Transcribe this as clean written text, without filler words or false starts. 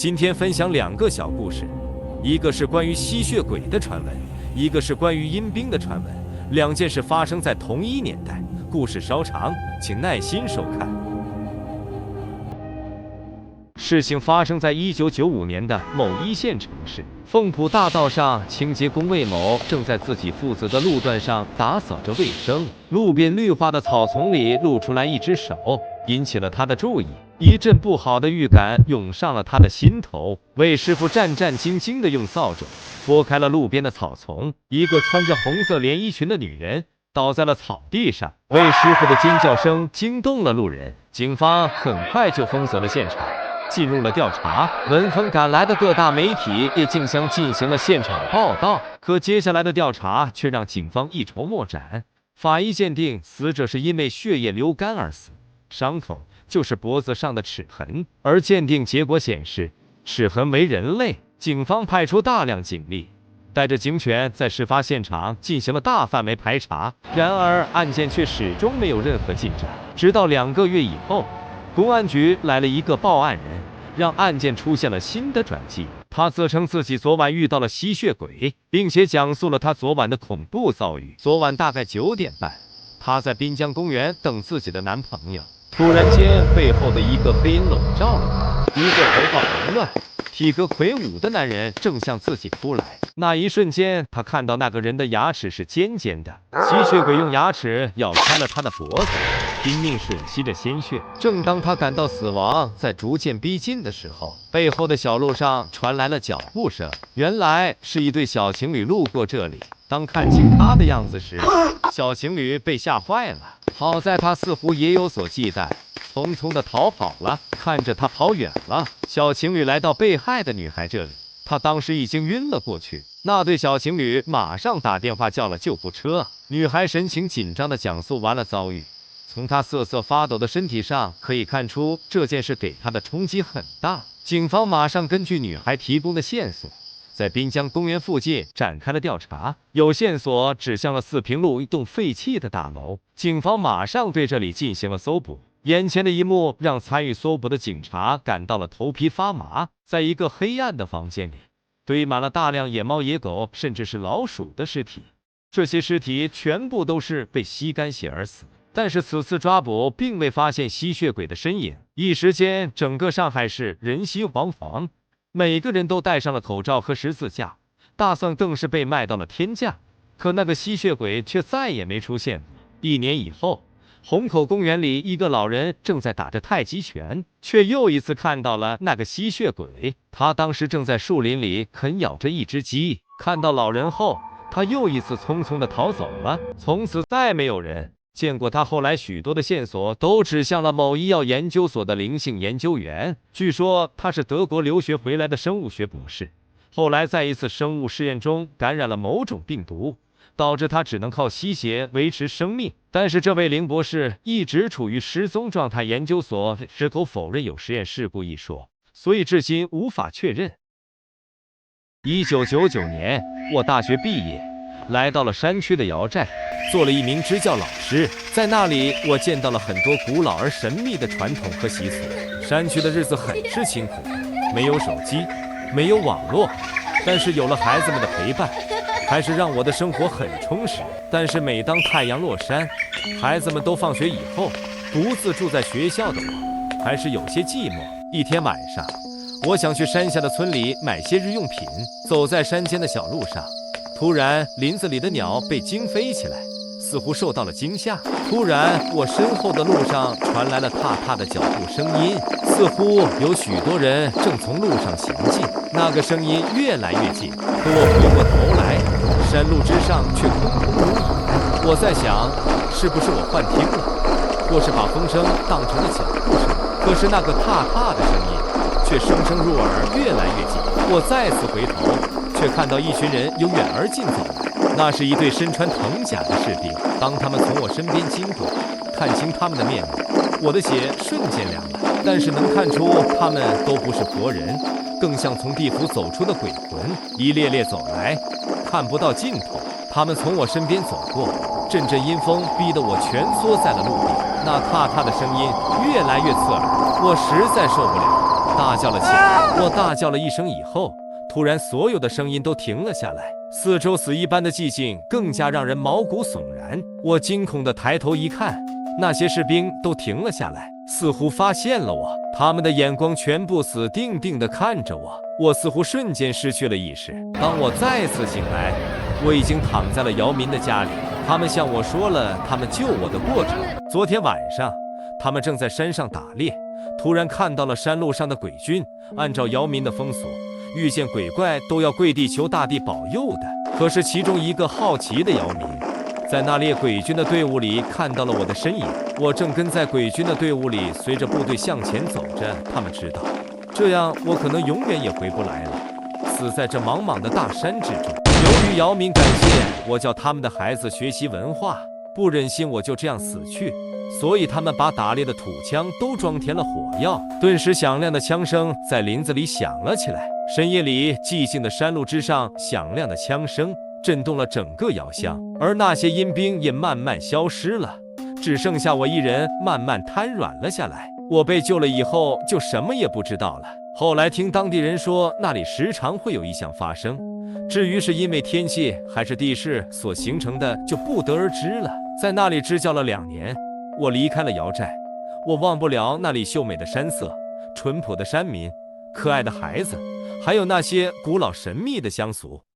今天分享2个小故事，一个是关于吸血鬼的传闻，一个是关于阴兵的传闻。2件事发生在同一年代，故事稍长，请耐心收看。事情发生在1995年的某一线城市，凤浦大道上，清洁工魏某正在自己负责的路段上打扫着卫生，路边绿化的草丛里露出来一只手，引起了他的注意。一阵不好的预感涌上了他的心头。魏师傅战战兢兢地用扫帚拨开了路边的草丛，一个穿着红色连衣裙的女人倒在了草地上。魏师傅的尖叫声惊动了路人，警方很快就封锁了现场，进入了调查。闻风赶来的各大媒体也竞相进行了现场报道，可接下来的调查却让警方一筹莫展。法医鉴定，死者是因为血液流干而死，伤口就是脖子上的齿痕，而鉴定结果显示齿痕为人类。警方派出大量警力，带着警犬在事发现场进行了大范围排查，然而案件却始终没有任何进展。直到2个月以后，公安局来了一个报案人，让案件出现了新的转机。他自称自己昨晚遇到了吸血鬼，并且讲述了他昨晚的恐怖遭遇。昨晚大概9点半，他在滨江公园等自己的男朋友，突然间背后的一个黑影笼罩了他，一个头发凌乱、体格魁梧的男人正向自己扑来。那一瞬间，他看到那个人的牙齿是尖尖的，吸血鬼用牙齿咬开了他的脖子，拼命吮吸着鲜血。正当他感到死亡在逐渐逼近的时候，背后的小路上传来了脚步声，原来是一对小情侣路过这里。当看清他的样子时，小情侣被吓坏了，好在他似乎也有所忌惮，匆匆的逃跑了。看着他跑远了，小情侣来到被害的女孩这里，他当时已经晕了过去。那对小情侣马上打电话叫了救护车。女孩神情紧张地讲述完了遭遇，从她瑟瑟发抖的身体上可以看出这件事给她的冲击很大。警方马上根据女孩提供的线索，在滨江公园附近展开了调查，有线索指向了四平路一栋废弃的大楼。警方马上对这里进行了搜捕。眼前的一幕让参与搜捕的警察感到了头皮发麻。在一个黑暗的房间里，堆满了大量野猫、野狗，甚至是老鼠的尸体。这些尸体全部都是被吸干血而死。但是此次抓捕并未发现吸血鬼的身影，一时间整个上海市人心惶惶，每个人都戴上了口罩和十字架，大蒜更是被卖到了天价。可那个吸血鬼却再也没出现。1年以后，虹口公园里，一个老人正在打着太极拳，却又一次看到了那个吸血鬼。他当时正在树林里啃咬着一只鸡，看到老人后，他又一次匆匆地逃走了。从此再没有人见过他。后来许多的线索都指向了某医药研究所的灵性研究员，据说他是德国留学回来的生物学博士，后来在一次生物试验中感染了某种病毒，导致他只能靠吸血维持生命。但是这位林博士一直处于失踪状态，研究所矢口否认有实验事故一说，所以至今无法确认。1999年，我大学毕业，来到了山区的瑶寨，做了一名支教老师。在那里，我见到了很多古老而神秘的传统和习俗。山区的日子很是辛苦，没有手机，没有网络，但是有了孩子们的陪伴，还是让我的生活很充实。但是每当太阳落山，孩子们都放学以后，独自住在学校的我，还是有些寂寞。一天晚上，我想去山下的村里买些日用品，走在山间的小路上，突然林子里的鸟被惊飞起来，似乎受到了惊吓。突然，我身后的路上传来了踏踏的脚步声音，似乎有许多人正从路上行进。那个声音越来越近，可我回过头来，山路之上却空空如也。我在想，是不是我幻听了，或是把风声当成了脚步声？可是那个踏踏的声音却声声入耳，越来越近。我再次回头，却看到一群人由远而近走来。那是一队身穿藤甲的士兵。当他们从我身边经过，看清他们的面目，我的血瞬间凉了。但是能看出他们都不是活人，更像从地府走出的鬼魂，一列列走来，看不到尽头。他们从我身边走过，阵阵阴风逼得我蜷缩在了陆地。那踏踏的声音越来越刺耳，我实在受不了，大叫了起来。我大叫了一声以后，突然所有的声音都停了下来，四周死一般的寂静更加让人毛骨悚然。我惊恐地抬头一看，那些士兵都停了下来，似乎发现了我，他们的眼光全部死定定地看着我。我似乎瞬间失去了意识。当我再次醒来，我已经躺在了姚民的家里。他们向我说了他们救我的过程。昨天晚上，他们正在山上打猎，突然看到了山路上的鬼军。按照姚民的风俗，遇见鬼怪都要跪地求大地保佑的。可是其中一个好奇的姚民，在那列鬼军的队伍里看到了我的身影。我正跟在鬼军的队伍里，随着部队向前走着。他们知道，这样我可能永远也回不来了，死在这茫茫的大山之中。由于姚民感谢我教他们的孩子学习文化，不忍心我就这样死去，所以他们把打猎的土枪都装填了火药。顿时响亮的枪声在林子里响了起来。深夜里，寂静的山路之上，响亮的枪声震动了整个瑶乡，而那些阴兵也慢慢消失了，只剩下我一人慢慢瘫软了下来。我被救了以后就什么也不知道了。后来听当地人说，那里时常会有异象发生，至于是因为天气还是地势所形成的，就不得而知了。在那里支教了2年，我离开了瑶寨，我忘不了那里秀美的山色、淳朴的山民、可爱的孩子，还有那些古老神秘的乡俗。